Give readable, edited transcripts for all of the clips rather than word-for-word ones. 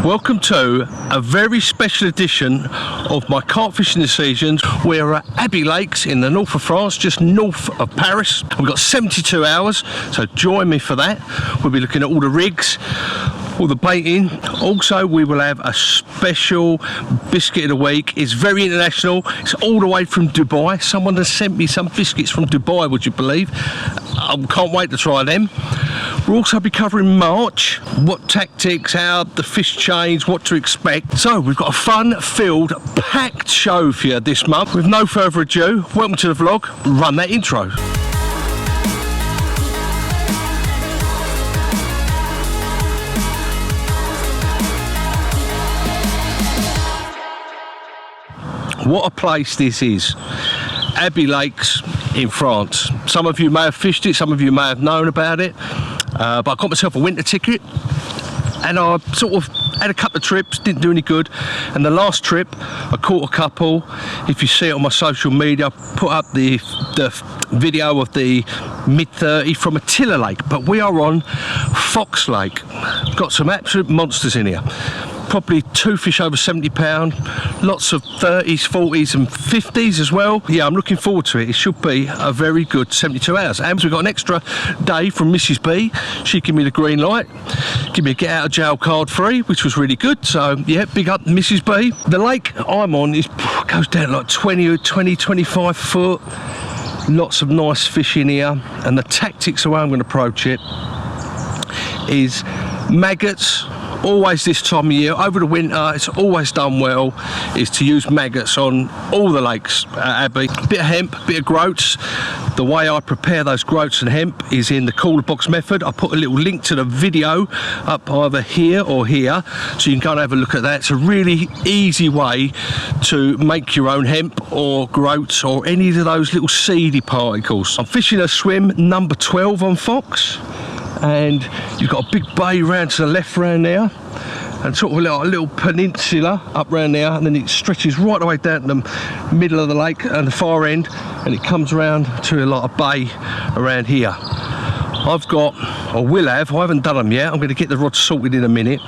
Welcome to a very special edition of my carp fishing decisions. We're at Abbey Lakes in the north of France, just north of Paris. We've got 72 hours, so join me for that. We'll be looking at all the rigs, all the baiting. Also, we will have a special biscuit of the week. It's very international. It's all the way from Dubai. Someone has sent me some biscuits from Dubai, would you believe? I can't wait to try them. We'll also be covering March, what tactics, how the fish change, what to expect. So we've got a fun-filled, packed show for you this month. With no further ado, welcome to the vlog. Run that intro. What a place this is. Abbey Lakes in France. Some of you may have fished it, some of you may have known about it, but I got myself a winter ticket and I sort of had a couple of trips, didn't do any good, and the last trip I caught a couple. If you see it on my social media, I put up the video of the mid-30 from Attila Lake, but we are on Fox Lake. Got some absolute monsters in here. Probably two fish over 70 pound, lots of 30s, 40s and 50s as well. Yeah, I'm looking forward to it. It should be a very good 72 hours. And we've got an extra day from Mrs. B. She gave me the green light, give me a get out of jail card free, which was really good. So yeah, big up Mrs. B. The lake I'm on goes down like 25 foot. Lots of nice fish in here. And the tactics, the way I'm going to approach it is maggots. Always this time of year, over the winter, it's always done well, is to use maggots on all the lakes at Abbey. Bit of hemp, bit of groats. The way I prepare those groats and hemp is in the cooler box method. I put a little link to the video up either here or here, so you can go and have a look at that. It's a really easy way to make your own hemp or groats or any of those little seedy particles. I'm fishing a swim number 12 on Fox. And you've got a big bay round to the left round there, and sort of a little peninsula up round there, and then it stretches right the way down to the middle of the lake and the far end, and it comes around to a lot of bay around here. I've got, or will have, I haven't done them yet, I'm going to get the rod sorted in a minute,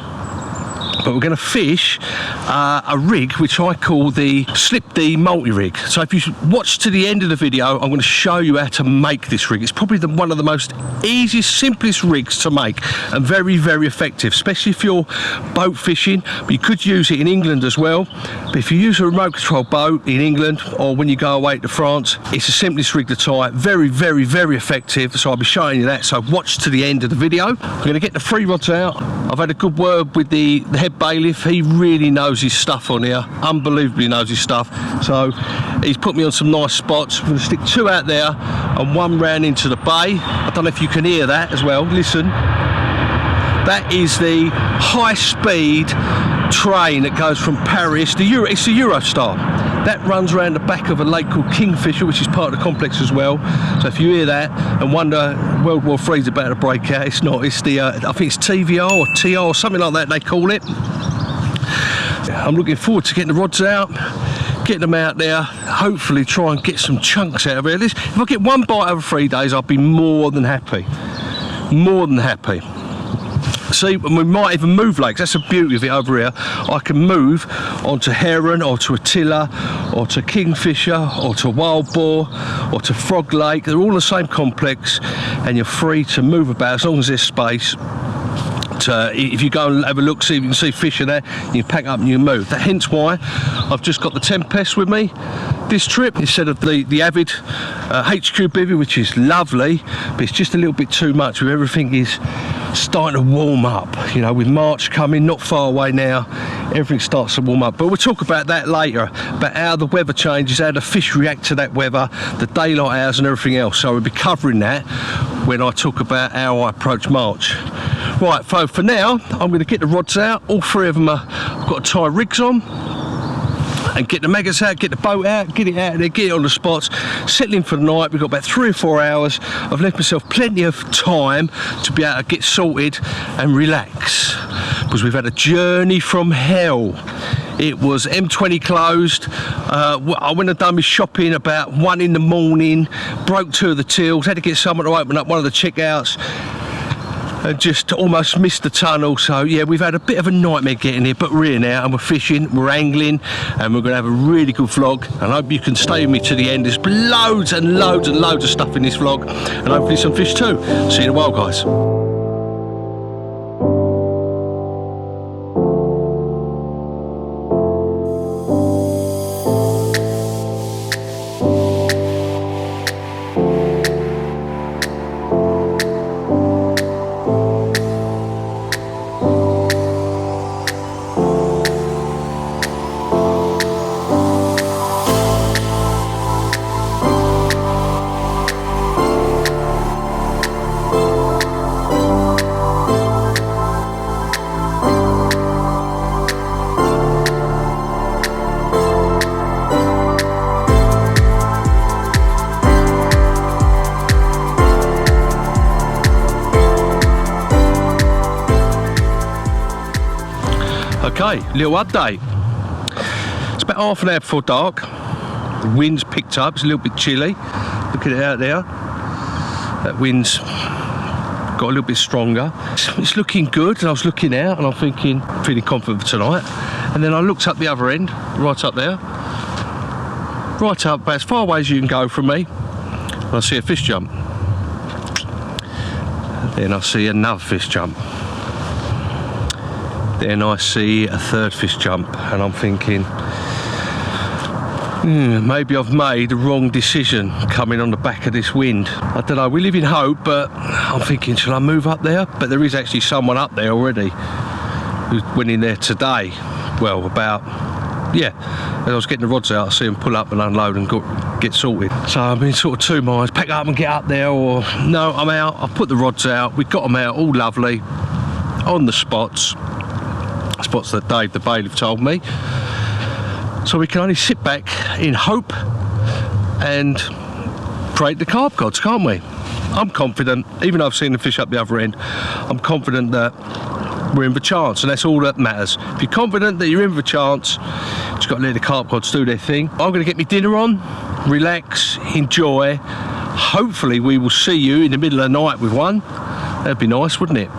but we're going to fish a rig which I call the Slip D multi-rig. So if you watch to the end of the video, I'm going to show you how to make this rig. It's probably one of the most easiest, simplest rigs to make, and very, very effective, especially if you're boat fishing. But you could use it in England as well. But if you use a remote control boat in England, or when you go away to France, it's the simplest rig to tie. Very, very, very effective. So I'll be showing you that. So watch to the end of the video. I'm going to get the free rods out. I've had a good word with the head bailiff. He really knows his stuff on here, unbelievably knows his stuff. So he's put me on some nice spots. I'm going to stick two out there and one round into the bay. I don't know if you can hear that as well. Listen, that is the high speed train that goes from Paris. It's the Eurostar that runs around the back of a lake called Kingfisher, which is part of the complex as well. So if you hear that and wonder World War III is about to break out, it's not. It's the I think it's TVR or TR or something like that they call it. I'm looking forward to getting the rods out, getting them out there, hopefully try and get some chunks out of it. If I get one bite over 3 days, I'll be more than happy. More than happy. See, we might even move lakes. That's the beauty of it over here. I can move onto Heron or to Attila or to Kingfisher or to Wild Boar or to Frog Lake. They're all the same complex, and you're free to move about as long as there's space. If you go and have a look, see if you can see fish in there, you pack up and you move. That hence why I've just got the Tempest with me this trip instead of the Avid HQ bivvy, which is lovely, but it's just a little bit too much with everything is starting to warm up. You know, with March coming not far away now, everything starts to warm up. But we'll talk about that later, about how the weather changes, how the fish react to that weather, the daylight hours and everything else. So we'll be covering that when I talk about how I approach March. Right, so for now, I'm going to get the rods out. All three of them I've got to tie rigs on and get the maggots out, get the boat out, get it out there, get it on the spots, settle in for the night. We've got about 3 or 4 hours. I've left myself plenty of time to be able to get sorted and relax, because we've had a journey from hell. It was M20 closed. I went and done my shopping about 1 in the morning, broke 2 of the tills, had to get someone to open up one of the checkouts. and just almost missed the tunnel. So yeah, we've had a bit of a nightmare getting here, but we're here now and we're fishing, we're angling, and we're going to have a really good vlog, and I hope you can stay with me to the end. There's loads and loads and loads of stuff in this vlog, and hopefully some fish too. See you in a while, guys. Okay, little update. It's about half an hour before dark. The wind's picked up, it's a little bit chilly. Look at it out there. That wind's got a little bit stronger. It's looking good, and I was looking out and I'm thinking, feeling confident for tonight. And then I looked up the other end, right up there. Right up, about as far away as you can go from me. And I see a fish jump. And then I see another fish jump. Then I see a third fish jump, and I'm thinking, maybe I've made the wrong decision coming on the back of this wind. I don't know, we live in hope, but I'm thinking, shall I move up there? But there is actually someone up there already who went in there today. Well, about, yeah, as I was getting the rods out, I see them pull up and unload and get sorted. So I'm in sort of two minds, pack up and get up there, or no, I'm out, I've put the rods out, we've got them out, all lovely, on the spots that Dave the bailiff told me. So we can only sit back in hope and pray to the carp gods, can't we? I'm confident, even though I've seen the fish up the other end, I'm confident that we're in for chance, and that's all that matters. If you're confident that you're in for chance, just got to let the carp gods do their thing. I'm going to get my dinner on, relax, enjoy. Hopefully we will see you in the middle of the night with one. That'd be nice, wouldn't it?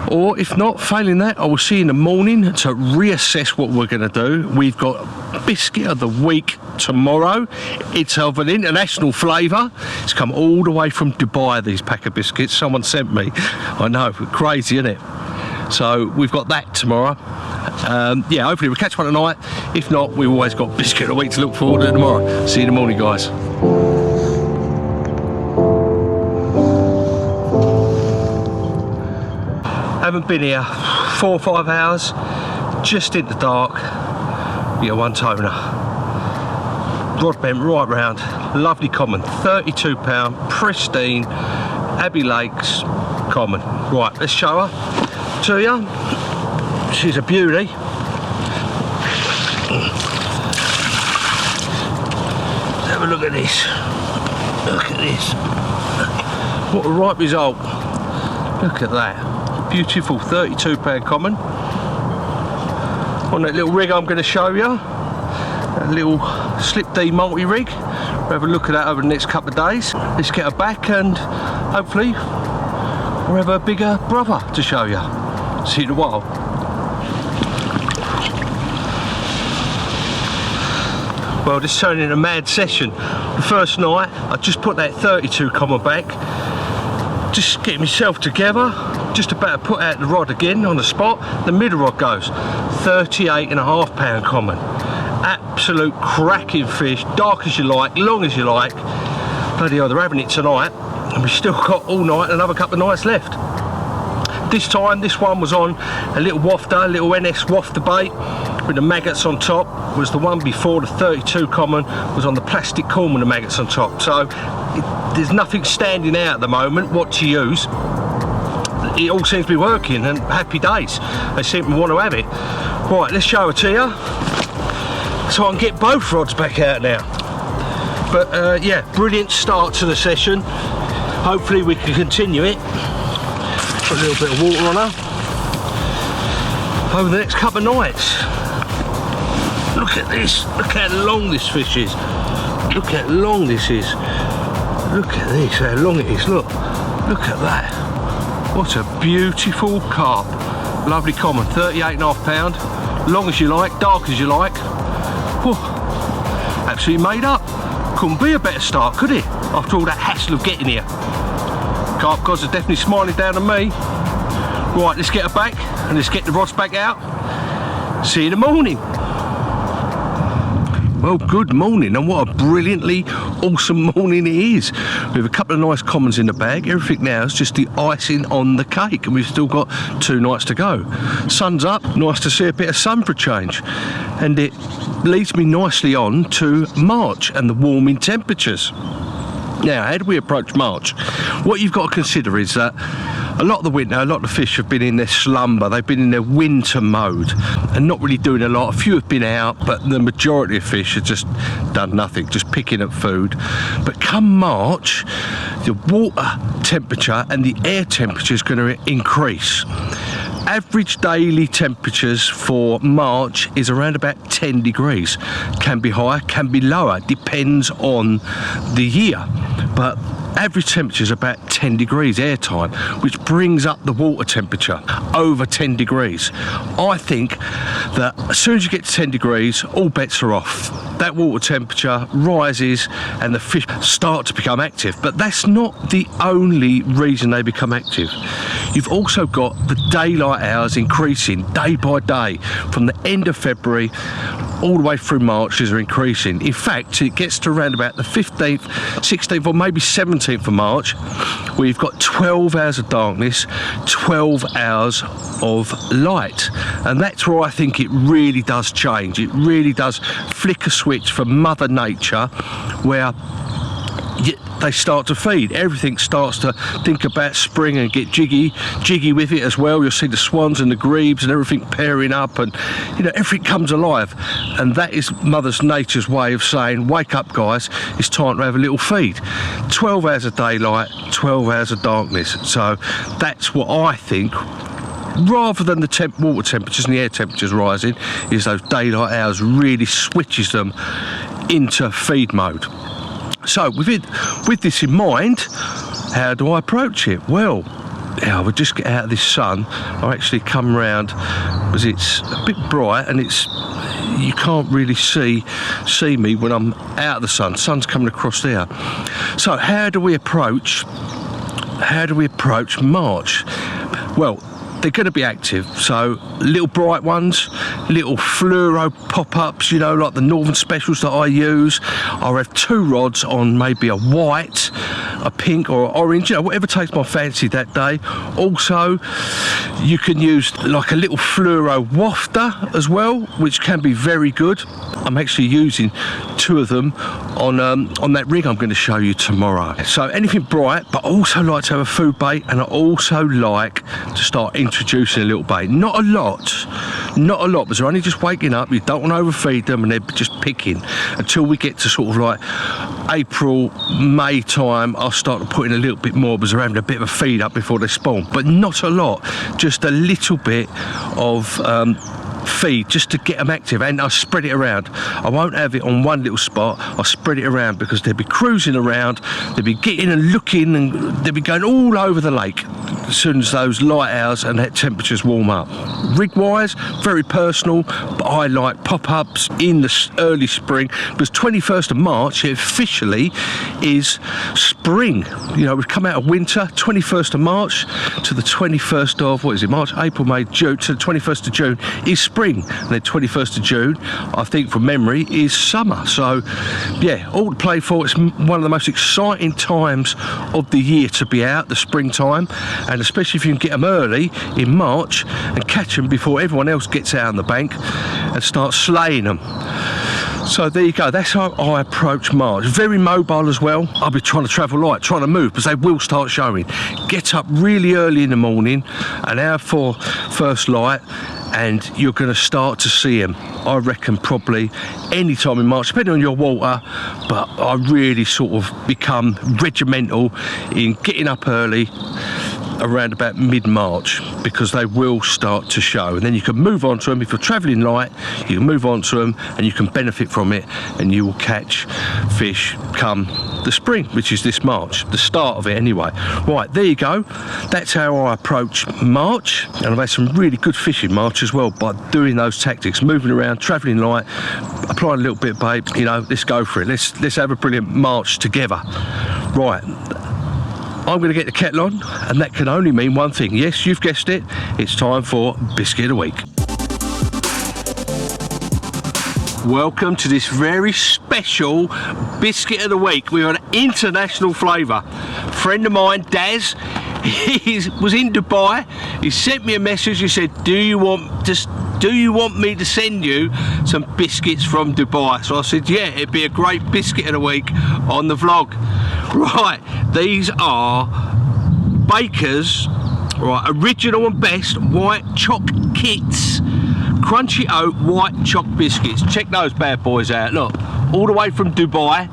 Or if not, failing that, I will see you in the morning to reassess what we're going to do. We've got biscuit of the week tomorrow. It's of an international flavour. It's come all the way from Dubai, these pack of biscuits. Someone sent me. I know, crazy, isn't it? So we've got that tomorrow. Yeah, hopefully we'll catch one tonight. If not, we've always got biscuit of the week to look forward to tomorrow. See you in the morning, guys. Haven't been here 4 or 5 hours, just in the dark. Yeah, one toner. Rod bent right round, lovely common, £32, pristine, Abbey Lakes common. Right, let's show her to you. She's a beauty. Have a look at this. Look at this. What a right result. Look at that. Beautiful £32 common on that little rig I'm going to show you, that little slip D multi-rig. We'll have a look at that over the next couple of days. Let's get her back, and hopefully we'll have a bigger brother to show you. See you in a while. Well, this turned into a mad session. The first night I just put that 32 common back, just getting myself together, just about to put out the rod again on the spot. The middle rod goes, £38.5 common. Absolute cracking fish, dark as you like, long as you like. Bloody hell, they're having it tonight, and we've still got all night and another couple of nights left. This time, this one was on a little wafter, a little NS wafter bait with the maggots on top. Was the one before the 32 common was on the plastic corn with the maggots on top. So there's nothing standing out at the moment what to use. It all seems to be working, and happy days. They seem to want to have it. Right, let's show it to you. So I can get both rods back out now. But yeah, brilliant start to the session. Hopefully we can continue it. Put a little bit of water on her over the next couple of nights. Look at this. Look how long this fish is. Look how long this is. Look at this, how long it is. Look at that. What a beautiful carp. Lovely common, 38.5 pound. Long as you like, dark as you like. Whew. Absolutely made up. Couldn't be a better start, could it? After all that hassle of getting here. Carp gods are definitely smiling down on me. Right, let's get her back and let's get the rods back out. See you in the morning. Well, good morning, and what a brilliantly awesome morning it is. We have a couple of nice commons in the bag. Everything now is just the icing on the cake, and we've still got 2 nights to go. Sun's up, nice to see a bit of sun for a change. And it leads me nicely on to March and the warming temperatures. Now, how do we approach March? What you've got to consider is that a lot of the winter, a lot of the fish have been in their slumber. They've been in their winter mode and not really doing a lot. A few have been out, but the majority of fish have just done nothing, just picking up food. But come March, the water temperature and the air temperature is going to increase. Average daily temperatures for March is around about 10 degrees. Can be higher, can be lower, depends on the year. But average temperature is about 10 degrees airtime, which brings up the water temperature over 10 degrees. I think that as soon as you get to 10 degrees, all bets are off. That water temperature rises and the fish start to become active. But that's not the only reason they become active. You've also got the daylight hours increasing day by day from the end of February all the way through March. These are increasing. In fact, it gets to around about the 15th, 16th or maybe 17th of March where you've got 12 hours of darkness, 12 hours of light, and that's where I think it really does change. It really does flick a switch for Mother Nature where they start to feed. Everything starts to think about spring and get jiggy with it as well. You'll see the swans and the grebes and everything pairing up, and you know, everything comes alive. And that is Mother Nature's way of saying, wake up guys, it's time to have a little feed. 12 hours of daylight, 12 hours of darkness. So that's what I think, rather than the water temperatures and the air temperatures rising, is those daylight hours really switches them into feed mode. So with this in mind, how do I approach it? Well, I would just get out of this sun. I actually come round because it's a bit bright and you can't really see me when I'm out of the sun. Sun's coming across there. So how do we approach March? Well, they're going to be active, so little bright ones, little fluoro pop-ups, you know, like the Northern Specials that I use. I'll have 2 rods on maybe a white, a pink or orange, you know, whatever takes my fancy that day. Also, you can use like a little fluoro wafter as well, which can be very good. I'm actually using 2 of them on that rig I'm going to show you tomorrow. So anything bright, but I also like to have a food bait, and I also like to start introducing a little bait. Not a lot, because they're only just waking up. You don't want to overfeed them and they're just picking. Until we get to sort of like April, May time, I'll start to put in a little bit more because they're having a bit of a feed up before they spawn. But not a lot, just a little bit of feed just to get them active, and I'll spread it around. I won't have it on one little spot. I'll spread it around because they'll be cruising around, they'll be getting and looking, and they'll be going all over the lake as soon as those light hours and that temperatures warm up. Rig wise, very personal, but I like pop-ups in the early spring because 21st of March it officially is spring. You know, we've come out of winter. 21st of March to the 21st of, what is it, March, April, May, June, to the 21st of June is spring. And then 21st of June, I think from memory, is summer. So yeah, all to play for. It's one of the most exciting times of the year to be out, the springtime, and especially if you can get them early in March and catch them before everyone else gets out on the bank and start slaying them. So there you go, that's how I approach March. Very mobile as well. I'll be trying to travel light, trying to move, because they will start showing. Get up really early in the morning, an hour before first light, and you're going to start to see them. I reckon probably any time in March, depending on your water, but I really sort of become regimental in getting up early, around about mid-March, because they will start to show, and then you can move on to them. If you're travelling light, you can move on to them and you can benefit from it, and you will catch fish come the spring, which is this March, the start of it anyway. Right, there you go. That's how I approach March, and I've had some really good fish in March as well by doing those tactics, moving around, travelling light, applying a little bit, babe. You know, let's go for it. Let's have a brilliant March together. Right, I'm going to get the kettle on, and that can only mean one thing. Yes, you've guessed it, it's time for Biscuit of the Week. Welcome to this very special Biscuit of the Week. We're on international flavour. A friend of mine, Daz, he was in Dubai. He sent me a message. He said, do you want me to send you some biscuits from Dubai? So I said, yeah, it'd be a great Biscuit of the Week on the vlog. Right, these are Baker's, right, original and best white choc kits, crunchy oat white choc biscuits. Check those bad boys out. Look, all the way from Dubai.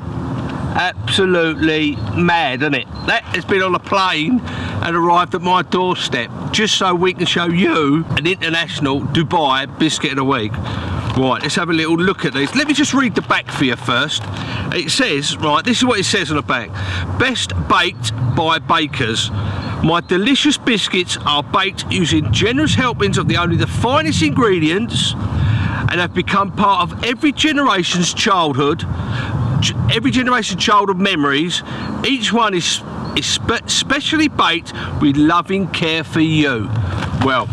Absolutely mad, isn't it? That has been on a plane and arrived at my doorstep just so we can show you an international Dubai Biscuit of the Week. Right, let's have a little look at these. Let me just read the back for you first. It says, right, this is what it says on the back. Best baked by Baker's. My delicious biscuits are baked using generous helpings of only the finest ingredients, and have become part of every generation's childhood memories. Each one is specially baked with loving care for you. Well,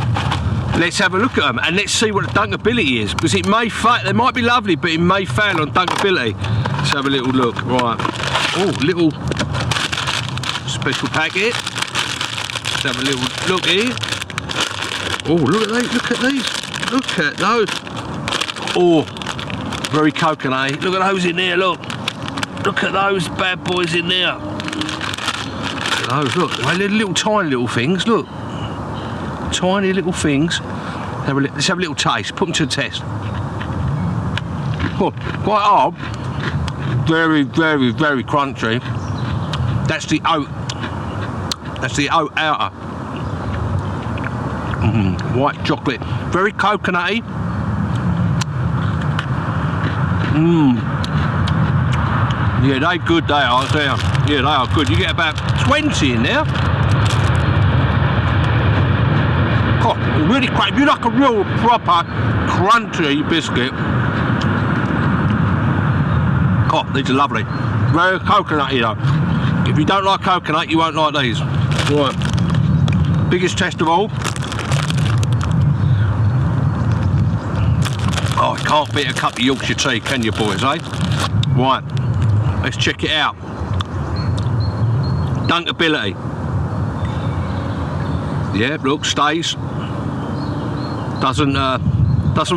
let's have a look at them and let's see what the dunkability is, because it may fail. They might be lovely, but it may fail on dunkability. Let's have a little look. Right. Oh, little special packet. Let's have a little look here. Oh, look at these. Look at these. Look at those. Oh, very coconut. Look at those in there. Look. Look at those bad boys in there. Look at those. Look. They're little tiny little things. Look. Tiny little things. Let's have a little taste. Put them to the test. Oh, quite hard. Very, very, very crunchy. That's the oat. That's the oat outer. White chocolate. Very coconutty. Yeah, they're good, they are. Yeah, they are good. You get about 20 in there. God, really crunchy. You like a real proper crunchy biscuit. God, these are lovely. Very coconutty though. If you don't like coconut, you won't like these. Right. Biggest test of all. Oh, I can't beat a cup of Yorkshire tea, can you boys, eh? Right. Let's check it out. Dunkability. Yeah, look, stays. Doesn't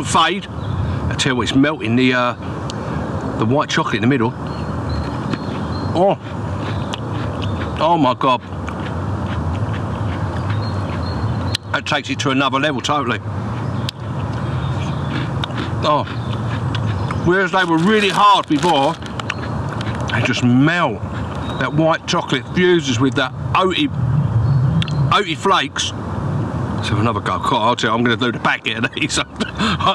fade. I tell you what, it's melting the white chocolate in the middle. Oh my God. That takes it to another level totally. Oh. Whereas they were really hard before, they just melt. That white chocolate fuses with that oaty flakes. Let's have another go. I'll tell you, I'm going to do the packet of these. I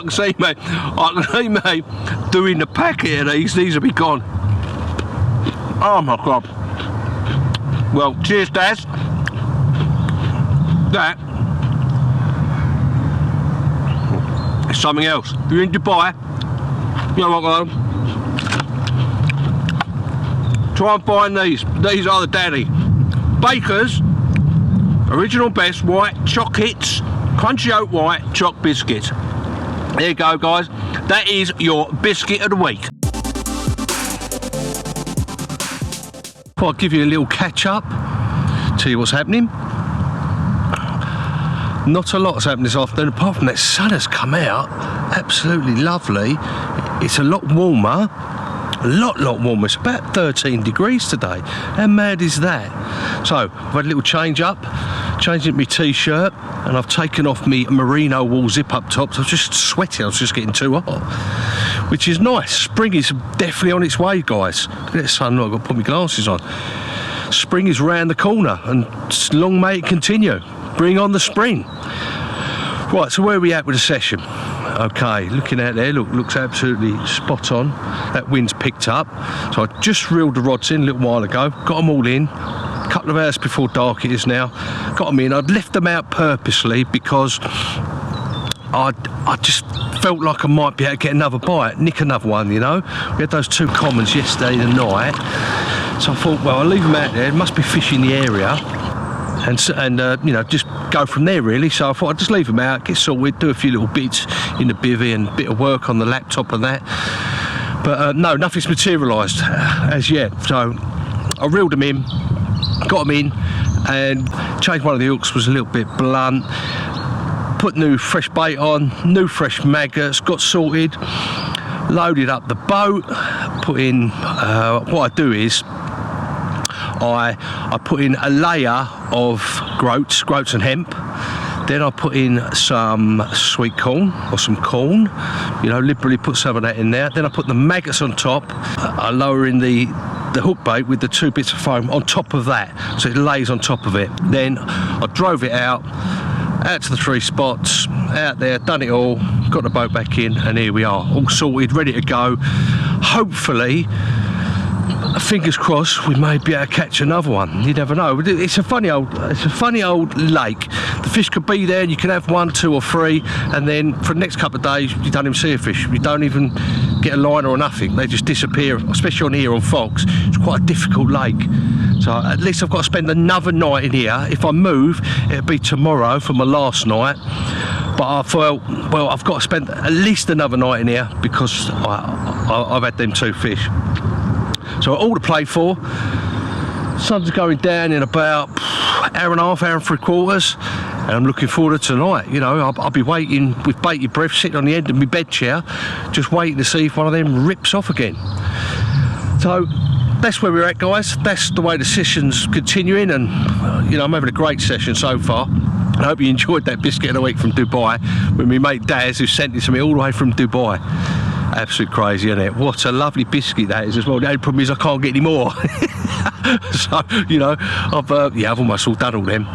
can see me doing the packet of these. These will be gone. Oh my God. Well, cheers, Daz. That is something else. If you're in Dubai, you know what, try and find these. These are the daddy. Baker's original best white choc hits, crunchy oat white choc biscuits. There you go, guys. That is your Biscuit of the Week. I'll give you a little catch up, tell you what's happening. Not a lot's happened this afternoon, apart from that sun has come out. Absolutely lovely. It's a lot warmer. A lot warmer. It's about 13 degrees today. How mad is that? So I've had a little change up, changed into my t-shirt, and I've taken off my merino wool zip up tops. I was just sweating. I was just getting too hot, which is nice. Spring is definitely on its way, guys. Look at that sun. Look, I've got to put my glasses on. spring is round the corner, and long may it continue. Bring on the spring. Right, so where are we at with the session? Okay, looking out there, looks absolutely spot on. That wind's picked up. So I just reeled the rods in a little while ago, got them all in. A couple of hours before dark it is now. Got them in. I'd left them out purposely because I just felt like I might be able to get another bite, nick another one, you know. We had those two commons yesterday night. So I thought, well, I'll leave them out there. It must be fish in the area. And you know, just go from there really. So I thought I'd just leave them out, get sorted, do a few little bits in the bivvy and a bit of work on the laptop and that. But no, nothing's materialised as yet. So I reeled them in, got them in, and changed one of the hooks, was a little bit blunt. Put new fresh bait on, new fresh maggots, got sorted, loaded up the boat, put in, what I do is, I put in a layer of groats and hemp. Then I put in some sweet corn or some corn, you know, liberally put some of that in there. Then I put the maggots on top. I lower in the hook bait with the 2 bits of foam on top of that, so it lays on top of it. Then I drove it out to the 3 spots, out there, done it all, got the boat back in, and here we are, all sorted, ready to go. Hopefully, fingers crossed, we may be able to catch another one. You never know. It's a funny old lake. The fish could be there, and you can have 1, 2 or 3, and then for the next couple of days you don't even see a fish. You don't even get a liner or nothing. They just disappear, especially on here on Fox. It's quite a difficult lake. So at least I've got to spend another night in here. If I move, it'll be tomorrow for my last night. But I felt, well, I've got to spend at least another night in here because I've had them 2 fish. So all to play for. Sun's going down in about hour and a half, hour and 3/4, and I'm looking forward to tonight. You know, I'll be waiting with bated breath, sitting on the end of my bed chair, just waiting to see if one of them rips off again. So that's where we're at, guys. That's the way the session's continuing, and you know, I'm having a great session so far. I hope you enjoyed that biscuit of the week from Dubai with my mate Daz, who sent it to me all the way from Dubai. Absolute crazy, isn't it? What a lovely biscuit that is as well. The only problem is I can't get any more. So, you know, I've almost all done all them.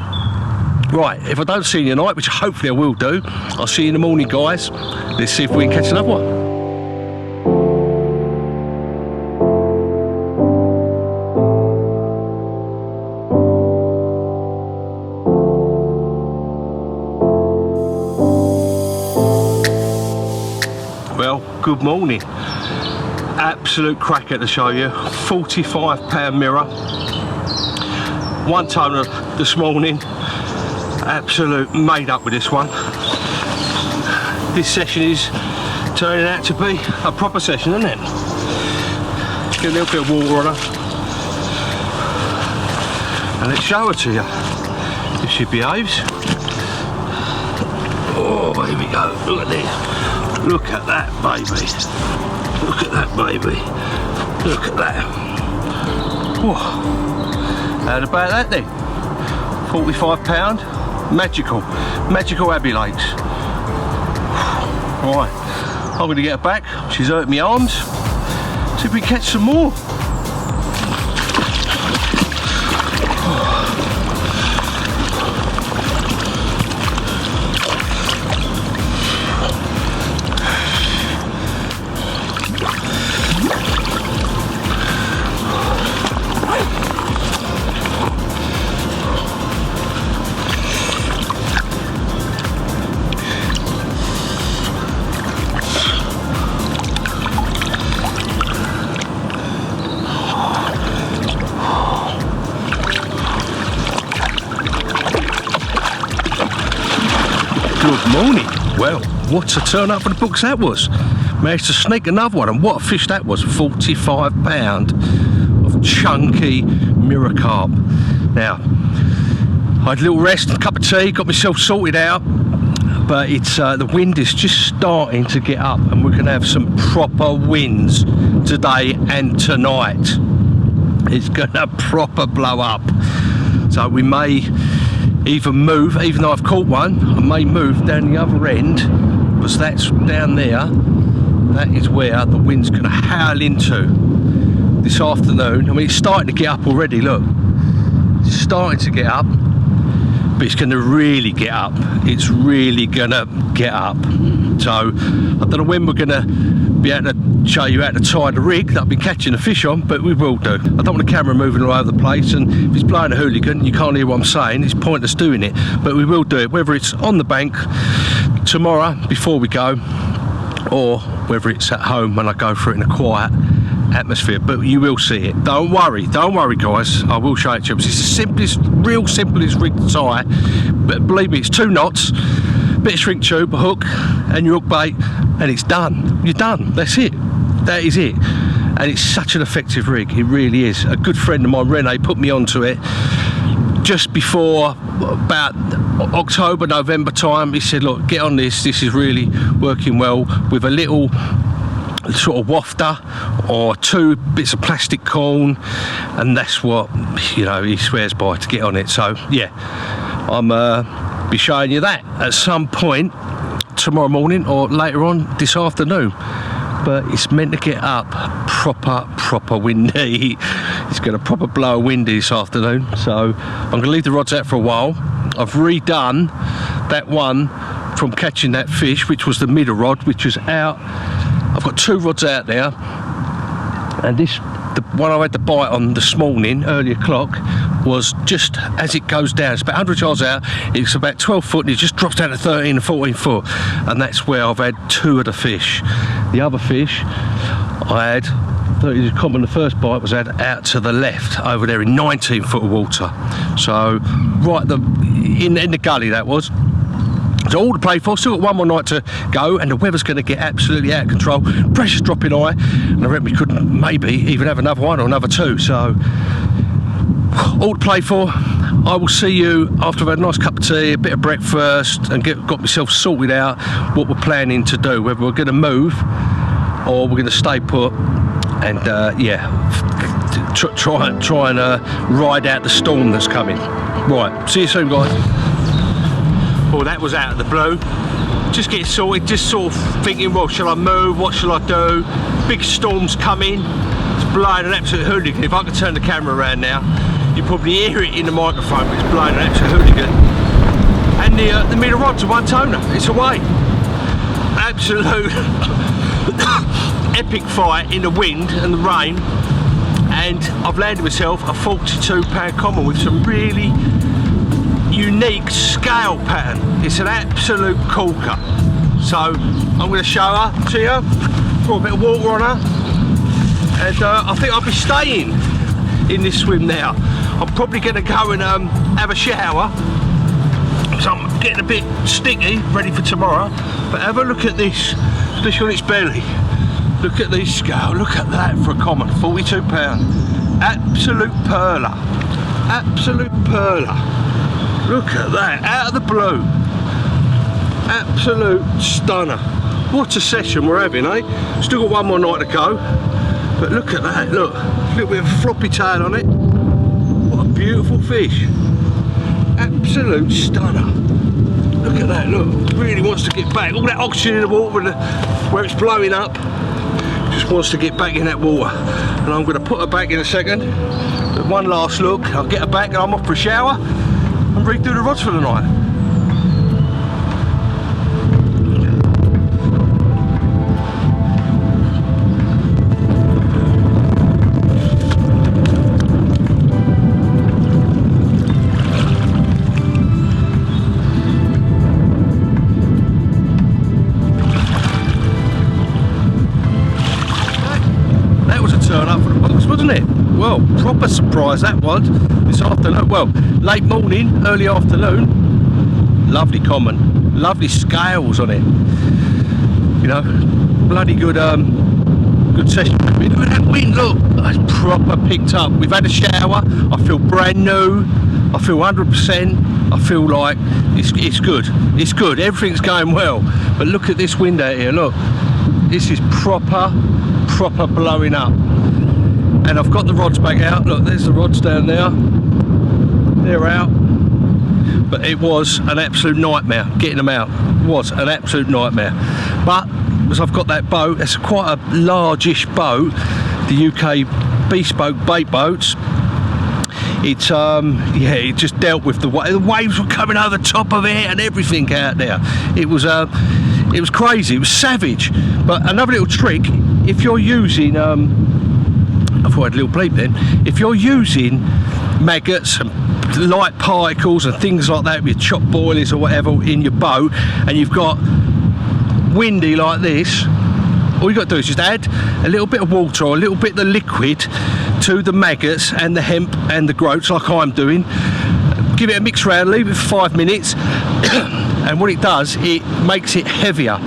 Right, if I don't see you tonight, which hopefully I will do, I'll see you in the morning, guys. Let's see if we can catch another one. Good morning. Absolute cracker to show you. 45-pound mirror. 1 tonner this morning. Absolute made up with this one. This session is turning out to be a proper session, isn't it? Get a little bit of water on her. And let's show her to you. If she behaves. Oh, here we go. Look at this. Look at that, baby. Look at that, baby. Look at that. Whoa. How about that then? 45-pound. Magical Abbey Lakes. Right. I'm going to get her back. She's hurt my arms. See if we can catch some more. Good morning. Well, what a turn up for the books that was. Managed to sneak another one, and what a fish that was. 45-pound of chunky mirror carp. Now, I had a little rest, a cup of tea, got myself sorted out, but it's the wind is just starting to get up, and we're going to have some proper winds today and tonight. It's going to proper blow up. So we may even move, even though I've caught one, I may move down the other end, because that's down there. That is where the wind's going to howl into this afternoon. I mean, it's starting to get up already, look. It's starting to get up, but it's going to really get up. It's really going to get up. So I don't know when we're going to be able to show you how to tie the rig that I've been catching the fish on, but we will do. I don't want the camera moving all over the place, and if it's blowing a hooligan, you can't hear what I'm saying. It's pointless doing it, but we will do it, whether it's on the bank tomorrow before we go, or whether it's at home when I go through it in a quiet atmosphere. But you will see it. Don't worry guys, I will show it to you. It's the simplest, real simplest rig to tie, but believe me, it's 2 knots, bit of shrink tube, a hook and your hook bait, and it's done. You're done. That's it. That is it. And it's such an effective rig. It really is. A good friend of mine, Rene, put me onto it just before about October, November time. He said, look, get on this is really working well, with a little sort of wafter or 2 bits of plastic corn, and that's what, you know, he swears by to get on it. So yeah, I'm be showing you that at some point tomorrow morning or later on this afternoon. But it's meant to get up proper windy. It's going to proper blow a windy this afternoon, so I'm going to leave the rods out for a while. I've redone that one from catching that fish, which was the middle rod, which was out. I've got 2 rods out there, and this, the one I had to bite on this morning, early o'clock, was just as it goes down. It's about 100 yards out, it's about 12 foot, and it just drops down to 13 and 14 foot, and that's where I've had 2 of the fish. The other fish I had, the first bite was out to the left over there in 19 foot of water, so right in the gully that was. So all to play for. Still got one more night to go, and the weather's going to get absolutely out of control. Pressure's dropping high, and I reckon we could maybe even have another one or another 2. So all to play for. I will see you after I've had a nice cup of tea, a bit of breakfast, and got myself sorted out what we're planning to do, whether we're going to move or we're going to stay put, and yeah, try and ride out the storm that's coming. Right, see you soon guys. Well, that was out of the blue. Just getting sorted, just sort of thinking, well, shall I move, what shall I do? Big storm's coming, it's blowing an absolute hooligan. If I could turn the camera around now, you'd probably hear it in the microphone, but it's blowing an absolute hooligan. And the middle rod's a 1 toner, it's away. Absolute epic fight in the wind and the rain, and I've landed myself a 42-pound common with some really unique scale pattern. It's an absolute corker. So I'm going to show her to you, pour a bit of water on her, and I think I'll be staying in this swim now. I'm probably going to go and have a shower, so I'm getting a bit sticky, ready for tomorrow. But have a look at this, especially on its belly. Look at these scale, look at that for a common, 42 pound. Absolute perler, absolute perler. Look at that, out of the blue. Absolute stunner. What a session we're having, eh? Still got one more night to go. But look at that, look. A little bit of a floppy tail on it. What a beautiful fish. Absolute stunner. Look at that, look. Really wants to get back. All that oxygen in the water where it's blowing up. Just wants to get back in that water. And I'm going to put her back in a second. But one last look. I'll get her back and I'm off for a shower and redo the rods for the night. That was a turn up for the box, wasn't it? Well, proper surprise that was this afternoon. Well, late morning, early afternoon. Lovely common, lovely scales on it. You know, bloody good, good session. Look at that wind, look, it's proper picked up. We've had a shower. I feel brand new. I feel 100%. I feel like it's good. It's good. Everything's going well. But look at this wind out here. Look, this is proper blowing up. And I've got the rods back out. Look, there's the rods down there. They're out. But it was an absolute nightmare getting them out. It was an absolute nightmare. But as I've got that boat, it's quite a large-ish boat. The UK bespoke bait boats. yeah, it just dealt with the waves were coming over the top of it and everything out there. It was crazy. It was savage. But another little trick, if you're using I thought I had a little bleep then. If you're using maggots and light particles and things like that with chop boilies or whatever in your boat, and you've got windy like this, all you got to do is just add a little bit of water or a little bit of the liquid to the maggots and the hemp and the groats, like I'm doing. Give it a mix round, leave it for 5 minutes, and what it does, it makes it heavier.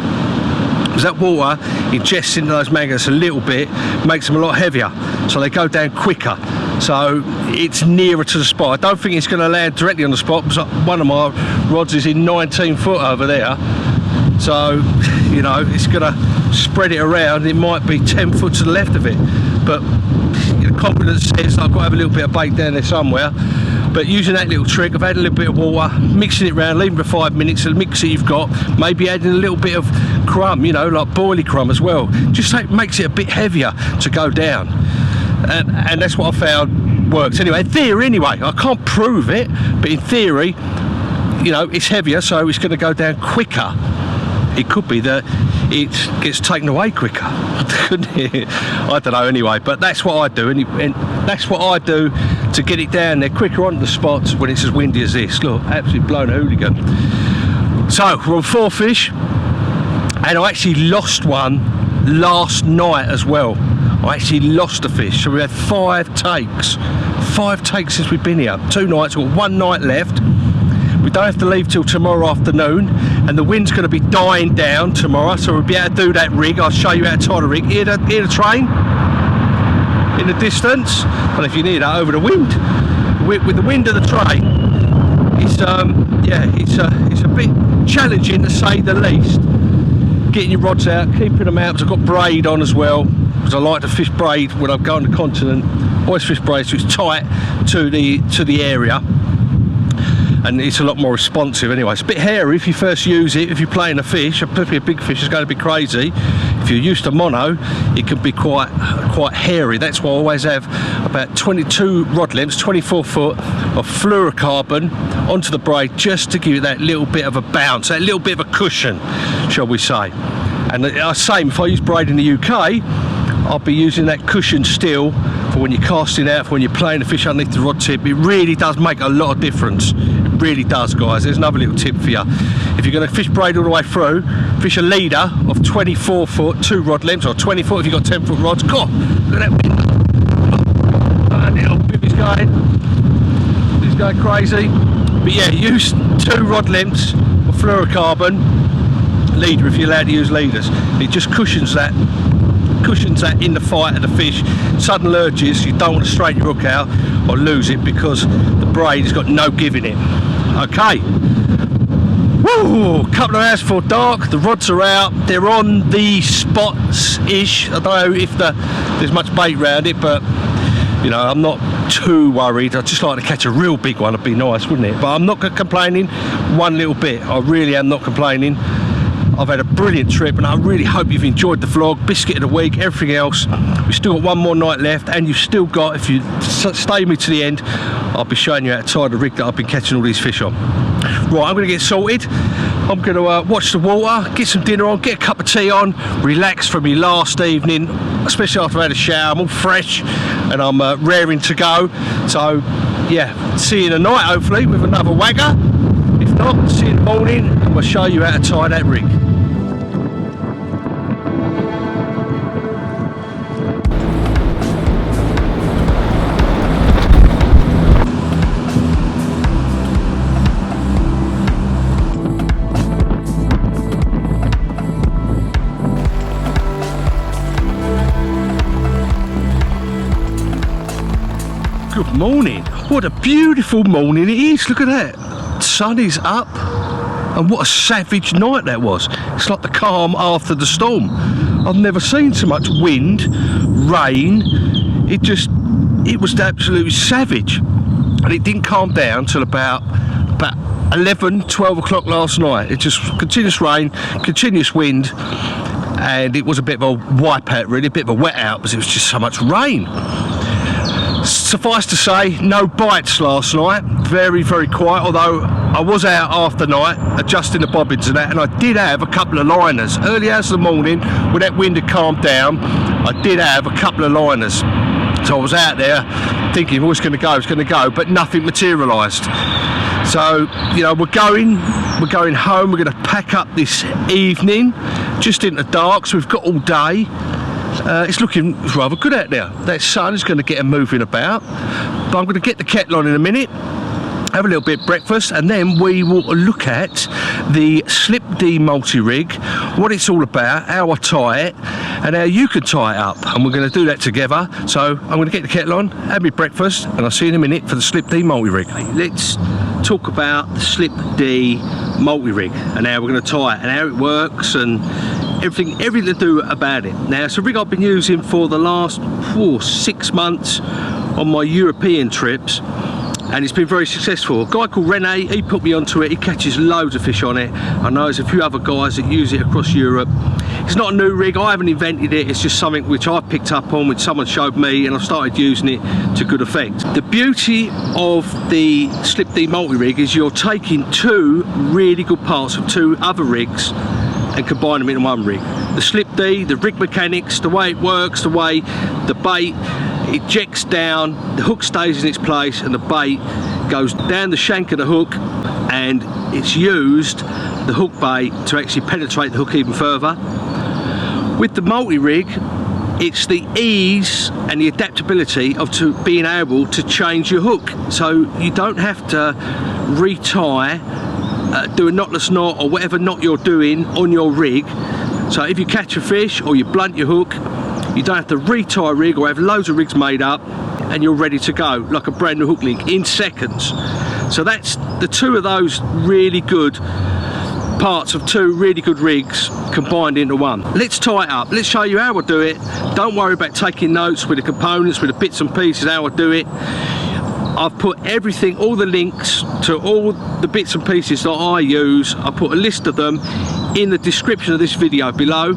Because that water ingests into those maggots a little bit, makes them a lot heavier, so they go down quicker. So it's nearer to the spot. I don't think it's going to land directly on the spot, because one of my rods is in 19 foot over there. So, you know, it's going to spread it around. It might be 10 foot to the left of it. But the confidence says I've got to have a little bit of bait down there somewhere. But using that little trick, I've added a little bit of water, mixing it around, leaving it for 5 minutes, the mixer you've got, maybe adding a little bit of crumb, you know, like boilie crumb as well. Just so it makes it a bit heavier to go down. And that's what I found works. Anyway, in theory anyway, I can't prove it, but in theory, you know, it's heavier, so it's going to go down quicker. It could be that it gets taken away quicker, couldn't it? I don't know anyway, but that's what I do, and that's what I do to get it down there quicker onto the spots when it's as windy as this. Look, absolutely blown a hooligan. So we're on 4 fish, and I actually lost one last night as well. I actually lost a fish, so we had 5 takes. 5 takes since we've been here. 2 nights, we've got 1 night left. We don't have to leave till tomorrow afternoon, and the wind's going to be dying down tomorrow, so we'll be able to do that rig. I'll show you how to tie the rig. Hear the train in the distance? Well, if you need that over the wind, with the wind of the train, it's yeah, it's a bit challenging to say the least. Getting your rods out, keeping them out, because I've got braid on as well, because I like to fish braid when I'm going to the continent. Always fish braid, so it's tight to the area. And it's a lot more responsive anyway. It's a bit hairy if you first use it. If you're playing a fish, particularly a big fish, it's going to be crazy. If you're used to mono, it can be quite hairy. That's why I always have about 22 rod lengths, 24 foot of fluorocarbon onto the braid, just to give it that little bit of a bounce, that little bit of a cushion, shall we say. And the same, if I use braid in the UK, I'll be using that cushion still for when you're casting out, for when you're playing the fish underneath the rod tip. It really does make a lot of difference. It really does, guys. There's another little tip for you. If you're going to fish braid all the way through, fish a leader of 24 foot, 2 rod lengths, or 20 foot if you've got 10 foot rods. God, look at that wind. And little bibby's going. He's going crazy. But yeah, use 2 rod lengths of fluorocarbon leader if you're allowed to use leaders. It just cushions that in the fight of the fish. Sudden lurches, you don't want to straighten your hook out or lose it, because the braid has got no give in it. Okay. Woo! Couple of hours before dark, the rods are out, they're on the spots-ish. I don't know if there's much bait around it, but you know, I'm not too worried. I'd just like to catch a real big one. It'd be nice, wouldn't it? But I'm not complaining one little bit. I really am not complaining. I've had a brilliant trip, and I really hope you've enjoyed the vlog, biscuit of the week, everything else. We've still got 1 more night left, and you've still got, if you stay with me to the end, I'll be showing you how to tie the rig that I've been catching all these fish on. Right, I'm going to get sorted. I'm going to watch the water, get some dinner on, get a cup of tea on, relax from me last evening, especially after I had a shower. I'm all fresh, and I'm raring to go. So, yeah, see you in the night, hopefully, with another wagger. If not, see you in the morning, and we'll show you how to tie that rig. Good morning. What a beautiful morning it is. Look at that. Sun is up, and what a savage night that was. It's like the calm after the storm. I've never seen so much wind, rain. It was absolutely savage, and it didn't calm down till about 11, 12 o'clock last night. It just continuous rain, continuous wind, and it was a bit of a wipeout, really, a bit of a wet out, because it was just so much rain. Suffice to say, no bites last night. Very, very quiet, although I was out after night adjusting the bobbins and that, and I did have a couple of liners. Early hours of the morning, when that wind had calmed down, I did have a couple of liners. So I was out there thinking, oh, it's going to go, but nothing materialised. So, you know, we're going home. We're going to pack up this evening, just into dark, so we've got all day. It's looking rather good out there. That sun is going to get them moving about. But I'm going to get the kettle on in a minute, have a little bit of breakfast, and then we will look at the Slip D multi-rig, what it's all about, how I tie it, and how you can tie it up. And we're going to do that together. So I'm going to get the kettle on, have my breakfast, and I'll see you in a minute for the Slip D multi-rig. Let's talk about the Slip D multi-rig and how we're going to tie it and how it works and everything to do about it. Now, it's a rig I've been using for the last 6 months on my European trips, and it's been very successful. A guy called Rene, he put me onto it. He catches loads of fish on it. I know there's a few other guys that use it across Europe. It's not a new rig, I haven't invented it, it's just something which I picked up on, which someone showed me, and I started using it to good effect. The beauty of the Slip D multi-rig is you're taking two really good parts of two other rigs and combine them in one rig. The Slip D, the rig mechanics, the way it works, the way the bait ejects down, the hook stays in its place, and the bait goes down the shank of the hook, and it's used, the hook bait, to actually penetrate the hook even further. With the multi-rig, it's the ease and the adaptability of being able to change your hook, so you don't have to retie, do a knotless knot or whatever knot you're doing on your rig. So if you catch a fish or you blunt your hook, you don't have to retie a rig or have loads of rigs made up, and you're ready to go like a brand new hook link in seconds. So that's the two of those really good parts of two really good rigs combined into one. Let's tie it up. Let's show you how I do it. Don't worry about taking notes with the components, with the bits and pieces, how I do it. I've put everything, all the links to all the bits and pieces that I use. I put a list of them in the description of this video below,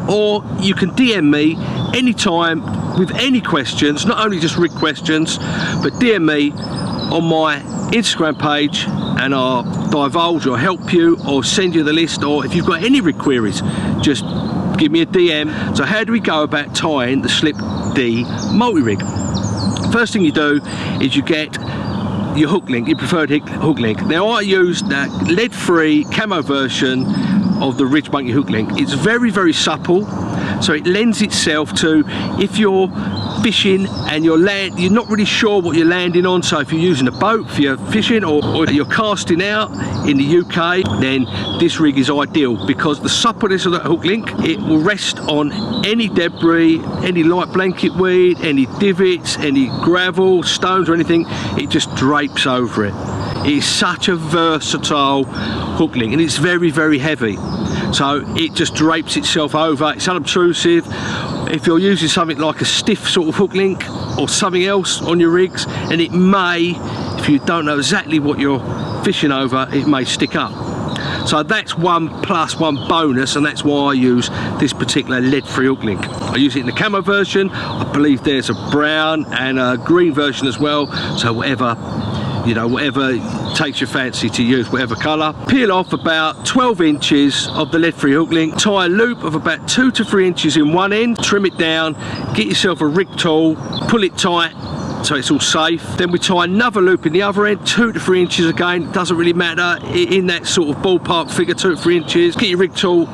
or you can DM me anytime with any questions, not only just rig questions, but DM me on my Instagram page and I'll divulge or help you or send you the list, or if you've got any rig queries, just give me a DM. So how do we go about tying the Slip D multi-rig? First thing you do is you get your hook link, your preferred hook link. Now I use that lead-free camo version of the Ridge Monkey hook link. It's very, very supple, so it lends itself to if you're fishing and you're not really sure what you're landing on. So if you're using a boat for your fishing, or you're casting out in the UK, then this rig is ideal because the suppleness of that hook link, it will rest on any debris, any light blanket weed, any divots, any gravel, stones or anything. It just drapes over it. It is such a versatile hook link, and it's very, very heavy, so it just drapes itself over. It's unobtrusive. If you're using something like a stiff sort of hook link or something else on your rigs, and it may, if you don't know exactly what you're fishing over, it may stick up. So that's one plus, one bonus, and that's why I use this particular lead-free hook link. I use it in the camo version. I believe there's a brown and a green version as well, so whatever, you know, whatever takes your fancy to use, whatever colour. Peel off about 12 inches of the lead-free hook link, tie a loop of about 2 to 3 inches in one end, trim it down, get yourself a rig tool, pull it tight so it's all safe. Then we tie another loop in the other end, 2 to 3 inches again, it doesn't really matter, in that sort of ballpark figure, 2 to 3 inches. Get your rig tool,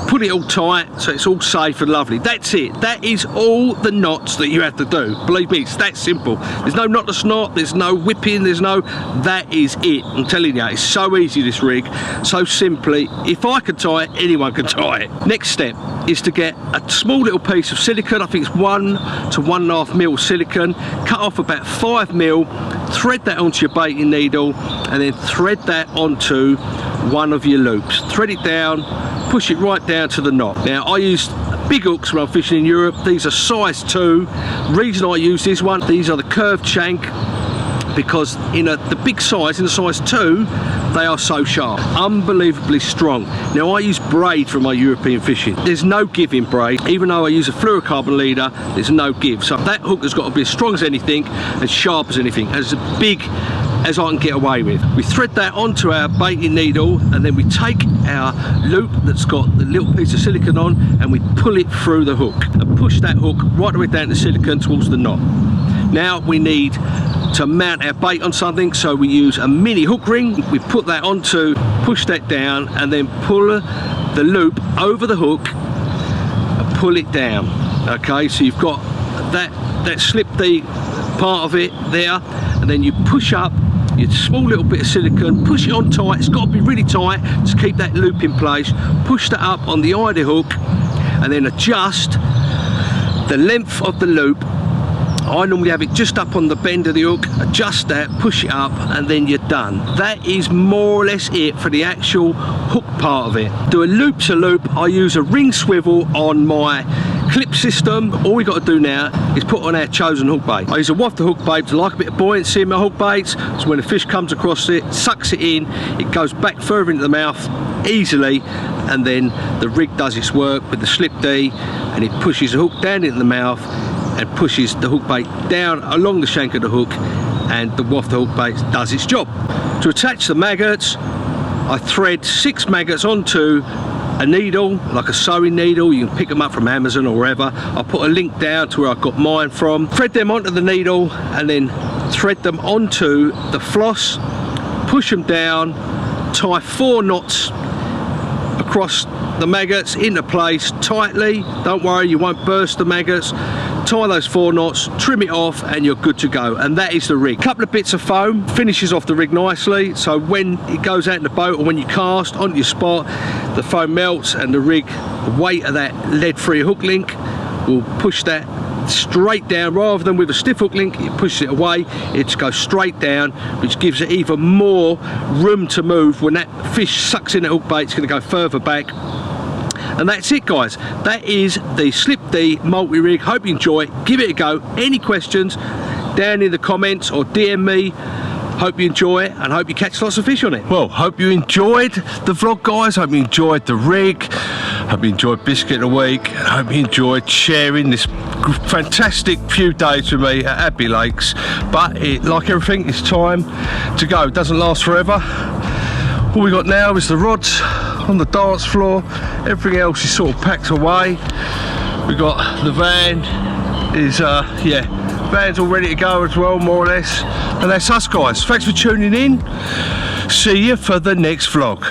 put it all tight so it's all safe and lovely. That's it. That is all the knots that you have to do. Believe me, it's that simple. There's no knotless knot, there's no whipping, there's no, that is it. I'm telling you, it's so easy, this rig, so simply. If I can tie it, anyone can tie it. Next step is to get a small little piece of silicone. I think it's 1 to 1.5 mil silicone. Cut off about 5 mil, thread that onto your baiting needle, and then thread that onto one of your loops. Thread it down, push it right down to the knot. Now I use big hooks when I'm fishing in Europe. These are size 2. Reason I use this one, these are the curved shank because in the big size, in the size 2, they are so sharp, unbelievably strong. Now I use braid for my European fishing. There's no give in braid. Even though I use a fluorocarbon leader, there's no give. So that hook has got to be as strong as anything, as sharp as anything, as big as I can get away with. We thread that onto our baiting needle, and then we take our loop that's got the little piece of silicone on, and we pull it through the hook and push that hook right the way down the silicone towards the knot. Now we need to mount our bait on something, so we use a mini hook ring. We put that onto, push that down, and then pull the loop over the hook and pull it down. Okay, so you've got that slip D part of it there, and then you push up your small little bit of silicone, push it on tight. It's got to be really tight to keep that loop in place. Push that up on the eye hook, and then adjust the length of the loop. I normally have it just up on the bend of the hook, adjust that, push it up, and then you're done. That is more or less it for the actual hook part of it. Do a loop to loop. I use a ring swivel on my clip system. All we got to do now is put on our chosen hook bait. I use a wafter hook bait to like a bit of buoyancy in my hook baits, so when a fish comes across it, sucks it in, it goes back further into the mouth easily, and then the rig does its work with the slip D, and it pushes the hook down into the mouth and pushes the hook bait down along the shank of the hook, and the wafter hook bait does its job. To attach the maggots, I thread 6 maggots onto a needle, like a sewing needle. You can pick them up from Amazon or wherever. I'll put a link down to where I got mine from. Thread them onto the needle, and then thread them onto the floss, push them down, tie 4 knots across the maggots into place tightly. Don't worry, you won't burst the maggots. Tie those 4 knots, trim it off, and you're good to go. And that is the rig. A couple of bits of foam finishes off the rig nicely, so when it goes out in the boat or when you cast onto your spot, the foam melts, and the rig, the weight of that lead-free hook link will push that straight down. Rather than with a stiff hook link, it pushes it away, it just goes straight down, which gives it even more room to move. When that fish sucks in the hook bait, it's going to go further back. And that's it, guys. That is the Slip D multi-rig. Hope you enjoy it. Give it a go. Any questions, down in the comments or DM me. Hope you enjoy it, and hope you catch lots of fish on it. Well, hope you enjoyed the vlog, guys. Hope you enjoyed the rig. Hope you enjoyed Biscuit of the Week. And hope you enjoyed sharing this fantastic few days with me at Abbey Lakes. But like everything, it's time to go. It doesn't last forever. All we got now is the rods on the dance floor. Everything else is sort of packed away. We got the van is van's all ready to go as well, more or less. And that's us, guys. Thanks for tuning in. See you for the next vlog.